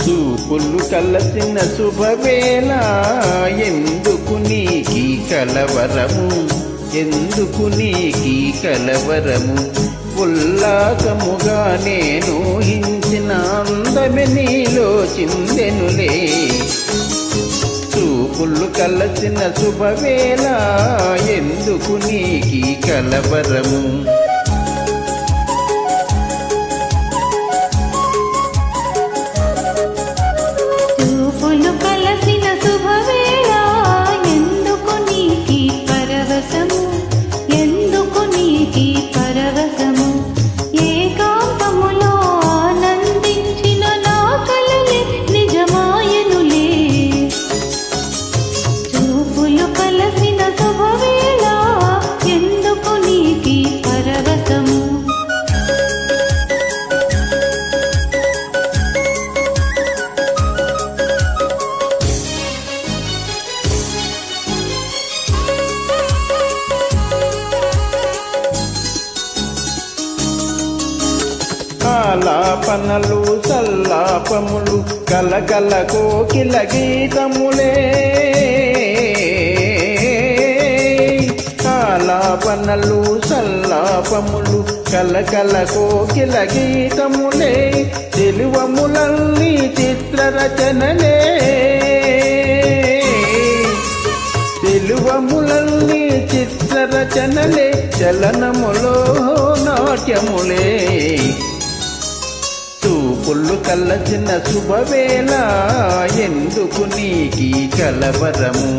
చూపులు కలసిన శుభవేళ ఎందుకు నీకీ కలవరము, ఎందుకు నీకీ కలవరము. ఉల్లాసముగా నేను హించిన అందమె నీలో చిందెనులే. చూపులు కలసిన శుభవేళ ఎందుకు నీకీ కలవరము. చూపులు కలసిన శుభవేళ ఎందుకు నీకీ పరవశము, ఎందుకు నీకీ పరవశము. ఏకాంతములో ఆనందించిన నా కలలే నిజమాయనులే. చూపులు కలసిన శుభవేళ ఎందుకు నీకీ పరవశము. ఆలాపనలు సల్లాపములు కలకల కోకిల గీతములే. ఆలాపనలు సల్లాపములు కలకల కోకిల గీతములే. తెలువములన్నీ చిత్రరచనలే, తెలువములన్నీ చిత్రరచనలే. చలనములో నాట్యములే. చూపులు కలసిన శుభవేళ ఎందుకు నీకీ కలవరము.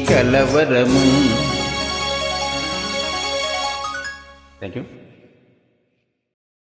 కలవరము. Thank you.